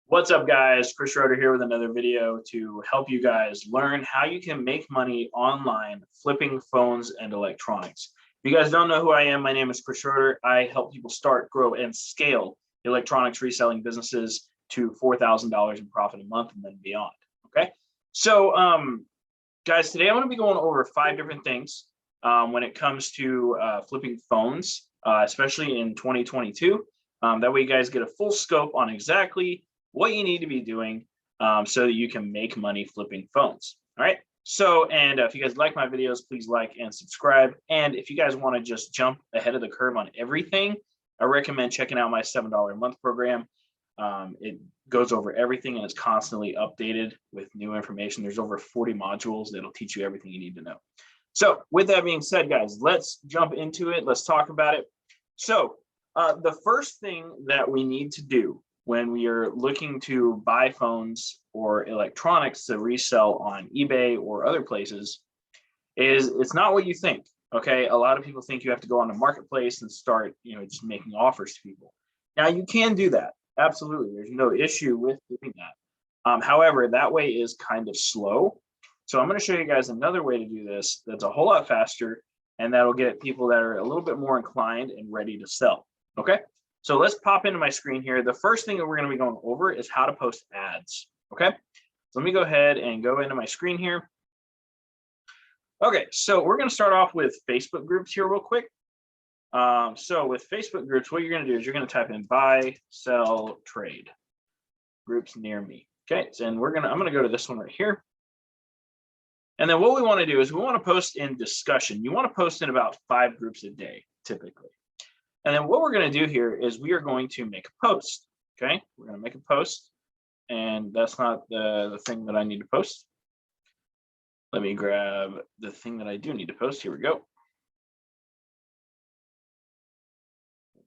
What's up, guys? Schroeder here with another video to help you guys learn how you can make money online flipping phones and electronics. If you guys don't know who I am, my name is Schroeder. I help people start, grow, and scale electronics reselling businesses to $4,000 in profit a month and then beyond. Okay, so guys, today I'm going to be going over 5 different things when it comes to flipping phones, especially in 2022. That way you guys get a full scope on exactly what you need to be doing so that you can make money flipping phones. All right. So, and if you guys like my videos, please like and subscribe. And if you guys want to just jump ahead of the curve on everything, I recommend checking out my $7 a month program. It goes over everything and it's constantly updated with new information. There's over 40 modules that'll teach you everything you need to know. So with that being said, guys, let's jump into it. Let's talk about it. So the first thing that we need to do when we are looking to buy phones or electronics to resell on eBay or other places is it's not what you think. Okay, a lot of people think you have to go on the marketplace and start, just making offers to people. Now you can do that. Absolutely, there's no issue with doing that. However, that way is kind of slow. So I'm going to show you guys another way to do this that's a whole lot faster, and that'll get people that are a little bit more inclined and ready to sell. Okay, so let's pop into my screen here. The first thing that we're going to be going over is how to post ads. Okay, so let me go ahead and go into my screen here. Okay, so we're going to start off with Facebook groups here real quick. So with Facebook groups, what you're going to do is you're going to type in buy, sell, trade groups near me. Okay, and I'm going to go to this one right here. And then what we want to do is we want to post in discussion. You want to post in about 5 groups a day, typically. And then what we're going to do here is we are going to make a post. Okay, we're going to make a post. And that's not the thing that I need to post. Let me grab the thing that I do need to post. Here we go.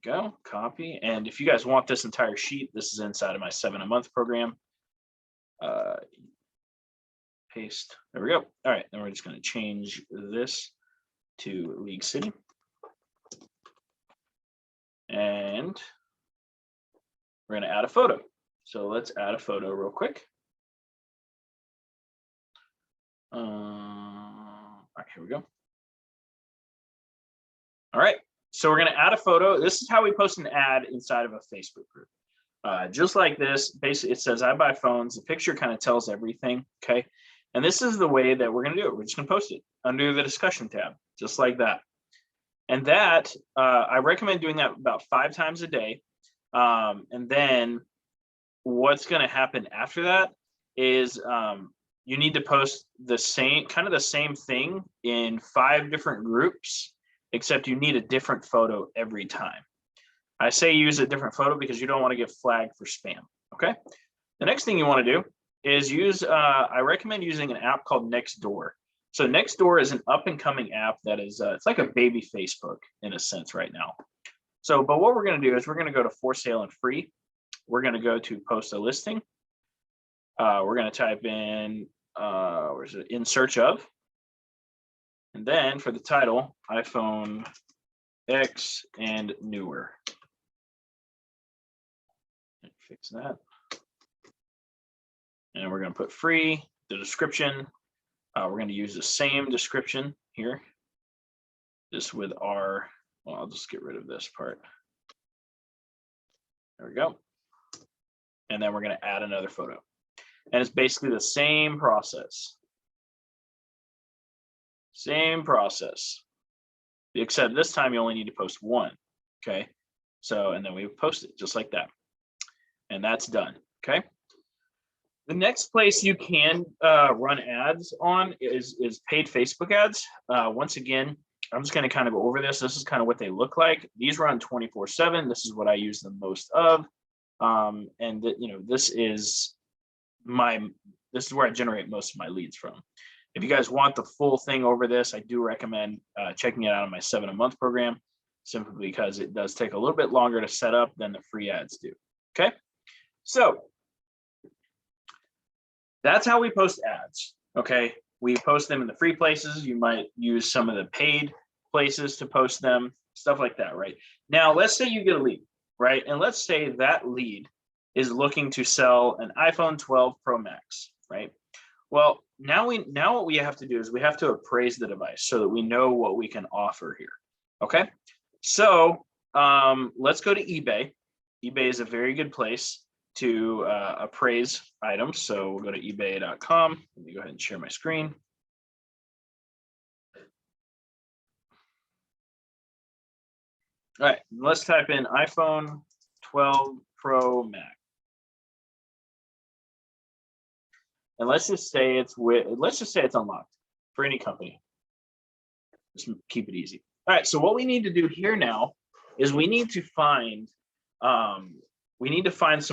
Go, copy. And if you guys want this entire sheet, this is inside of my 7 a month program. Paste. There we go. All right, then we're just going to change this to League City. And we're going to add a photo. So let's add a photo real quick. All right, here we go. All right, so we're going to add a photo. This is how we post an ad inside of a Facebook group. Just like this, basically it says I buy phones. The picture kind of tells everything. Okay, and this is the way that we're going to do it. We're just going to post it under the discussion tab, just like that. And that, I recommend doing that about 5 times a day. And then what's going to happen after that is you need to post the same thing in 5 different groups, except you need a different photo every time. I say use a different photo because you don't want to get flagged for spam. Okay. The next thing you want to do is use, I recommend using an app called Nextdoor. So Nextdoor is an up and coming app that is, it's like a baby Facebook in a sense right now. So, but what we're going to do is we're going to go to for sale and free. We're going to go to post a listing. We're going to type in, where's it? In search of. And then for the title, iPhone X and newer. Fix that. And we're going to put free, the description. We're going to use the same description here, just with our, well, I'll just get rid of this part. There we go. And then we're going to add another photo. And it's basically the same process. Same process. Except this time you only need to post 1. Okay. So, and then we post it just like that. And that's done. Okay. The next place you can run ads on is paid Facebook ads. Once again, I'm just going to kind of go over this. This is kind of what they look like. These run 24/7. This is what I use the most of. And this is where I generate most of my leads from. If you guys want the full thing over this, I do recommend checking it out on my 7 a month program, simply because it does take a little bit longer to set up than the free ads do. Okay, so that's how we post ads. Okay, we post them in the free places. You might use some of the paid places to post them, stuff like that, right? Now, let's say you get a lead, right? And let's say that lead is looking to sell an iPhone 12 Pro Max, right? Well, now what we have to do is we have to appraise the device so that we know what we can offer here. Okay, so let's go to eBay. eBay is a very good place to appraise items. So we'll go to ebay.com. Let me go ahead and share my screen. All right, let's type in iPhone 12 Pro Max. And let's just say it's unlocked for any company. Just keep it easy. All right, so what we need to do here now is we need to find some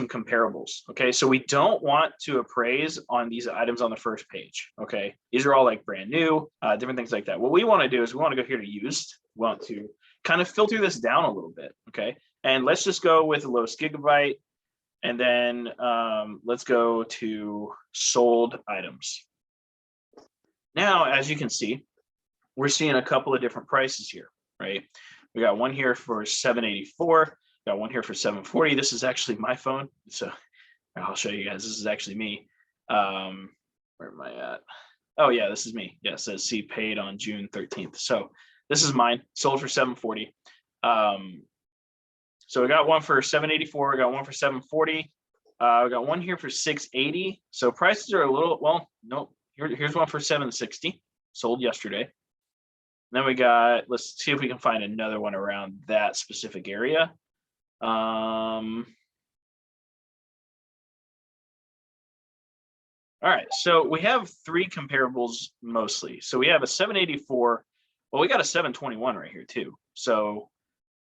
comparables. Okay, so we don't want to appraise on these items on the first page. Okay, these are all like brand new, different things like that. What we want to do is we want to go here to used. We want to kind of filter this down a little bit. Okay, and let's just go with the lowest gigabyte. And then let's go to sold items. Now, as you can see, we're seeing a couple of different prices here, right? We got one here for $784, got one here for $740. This is actually my phone, so I'll show you guys. This is actually me. Where am I at? Oh yeah, this is me. Yeah, it says see paid on June 13th. So this is mine, sold for $740. So we got one for $784. We got one for $740. We got one here for $680. So prices are a little, well, no, here's one for $760, sold yesterday. And then we got, let's see if we can find another one around that specific area. All right, so we have three comparables mostly. So we have a 784. Well, we got a 721 right here too. So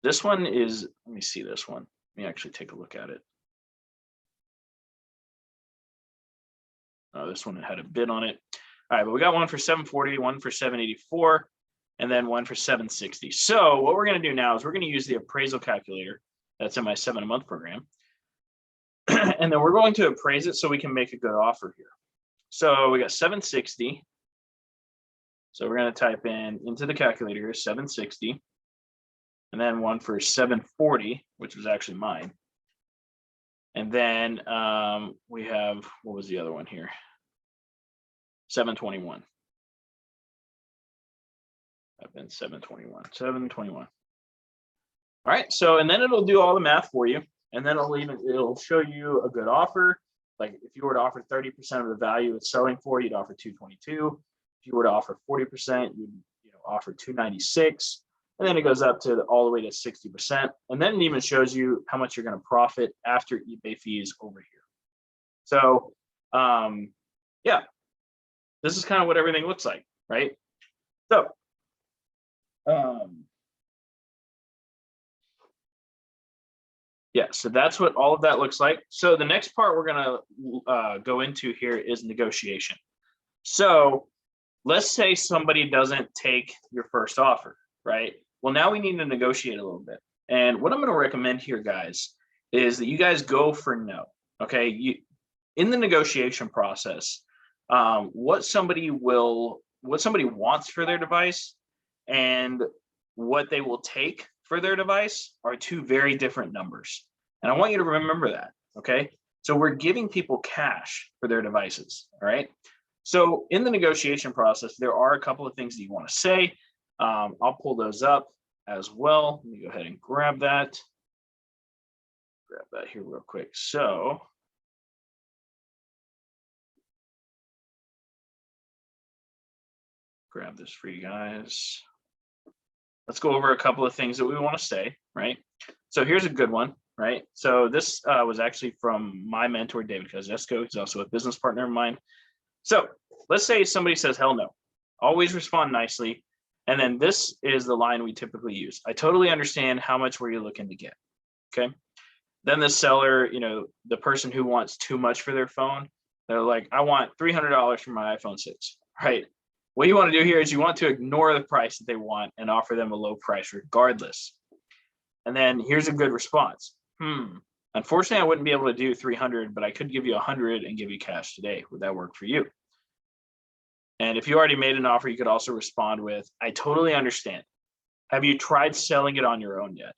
this one is, let me see this one. Let me actually take a look at it. Oh, this one had a bid on it. All right, but we got one for 740, one for 784, and then one for 760. So what we're going to do now is we're going to use the appraisal calculator that's in my 7-a-month program. And then we're going to appraise it so we can make a good offer here. So we got 760. So we're going to type into the calculator here 760. And then one for 740, which was actually mine. And then we have, what was the other one here? 721. I've been 721. All right, so, and then it'll do all the math for you. And then it'll show you a good offer. Like if you were to offer 30% of the value it's selling for, you'd offer 222. If you were to offer 40%, you'd offer 296. And then it goes up to all the way to 60%. And then it even shows you how much you're going to profit after eBay fees over here. So yeah, this is kind of what everything looks like, right? So yeah, so that's what all of that looks like. So the next part we're going to go into here is negotiation. So let's say somebody doesn't take your first offer, right? Well, now we need to negotiate a little bit. And what I'm going to recommend here, guys, is that you guys go for no. Okay, in the negotiation process, what somebody wants for their device and what they will take for their device are two very different numbers. And I want you to remember that. Okay, so we're giving people cash for their devices. All right. So in the negotiation process, there are a couple of things that you want to say. I'll pull those up as well. Let me go ahead and grab that here real quick. So grab this for you guys. Let's go over a couple of things that we want to say, right? So here's a good one, right? So this was actually from my mentor, David Kosciuszko. He's also a business partner of mine. So let's say somebody says, hell no. Always respond nicely. And then this is the line we typically use. I totally understand. How much were you looking to get? Okay. Then the seller, the person who wants too much for their phone, they're like, I want $300 for my iPhone 6, right? What you want to do here is you want to ignore the price that they want and offer them a low price regardless. And then here's a good response. Unfortunately, I wouldn't be able to do 300, but I could give you 100 and give you cash today. Would that work for you? And if you already made an offer, you could also respond with, I totally understand. Have you tried selling it on your own yet?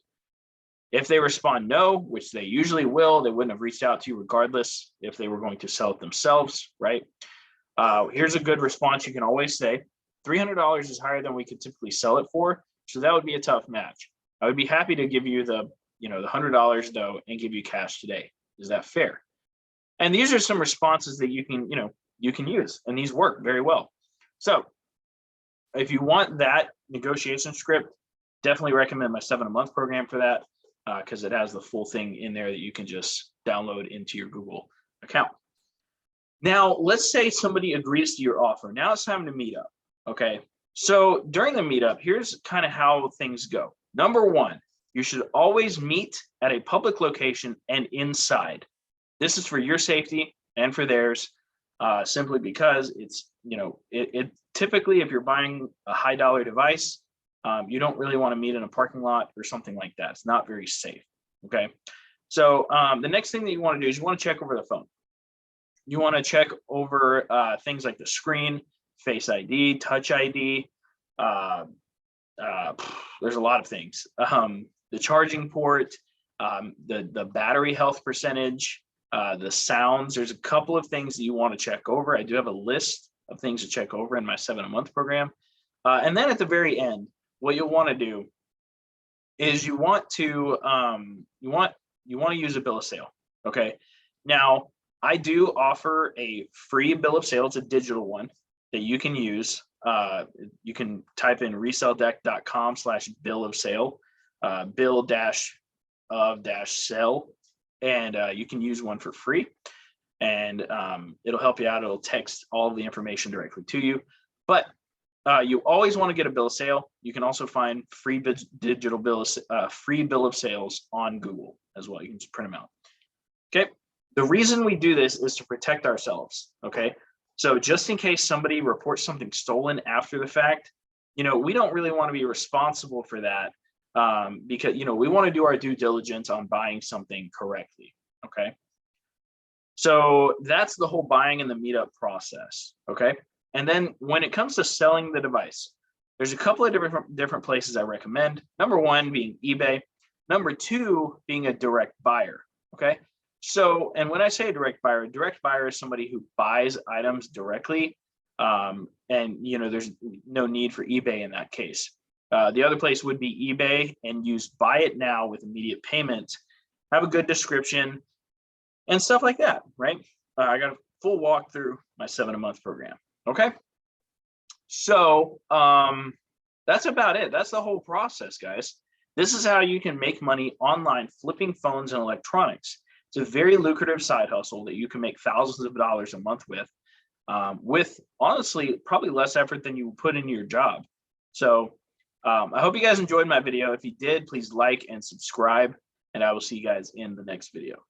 If they respond no, which they usually will, they wouldn't have reached out to you regardless if they were going to sell it themselves, right? Here's a good response you can always say. $300 is higher than we could typically sell it for, so that would be a tough match. I would be happy to give you the $100 though and give you cash today. Is that fair? And these are some responses that you can use, and these work very well. So if you want that negotiation script, definitely recommend my 7-a-month program for that, because it has the full thing in there that you can just download into your Google account. Now, let's say somebody agrees to your offer. Now it's time to meet up, okay? So during the meetup, here's kind of how things go. Number one, you should always meet at a public location and inside. This is for your safety and for theirs, simply because it's, typically if you're buying a high dollar device, you don't really want to meet in a parking lot or something like that. It's not very safe, okay? So the next thing that you want to do is you want to check over the phone. You want to check over things like the screen, Face ID, Touch ID. There's a lot of things. The charging port, the battery health percentage, the sounds. There's a couple of things that you want to check over. I do have a list of things to check over in my 7-a-month program. And then at the very end, what you'll want to do is you want to use a bill of sale. Okay. Now, I do offer a free bill of sale. It's a digital one that you can use. You can type in reseldeck.com/bill of sale, bill-of-sale, and you can use one for free. And it'll help you out. It'll text all of the information directly to you. But you always want to get a bill of sale. You can also find free bill of sales on Google as well. You can just print them out. Okay. The reason we do this is to protect ourselves, okay? So just in case somebody reports something stolen after the fact, we don't really want to be responsible for that, because, we want to do our due diligence on buying something correctly, okay? So that's the whole buying and the meetup process, okay? And then when it comes to selling the device, there's a couple of different places I recommend. Number one being eBay. Number two being a direct buyer, okay? So, and when I say a direct buyer is somebody who buys items directly, and there's no need for eBay in that case. The other place would be eBay, and use buy it now with immediate payment. Have a good description and stuff like that, right? I got a full walkthrough my 7-a-month program. Okay, so that's about it. That's the whole process, guys. This is how you can make money online flipping phones and electronics. It's a very lucrative side hustle that you can make thousands of dollars a month with honestly probably less effort than you put into your job. So I hope you guys enjoyed my video. If you did, please like and subscribe, and I will see you guys in the next video.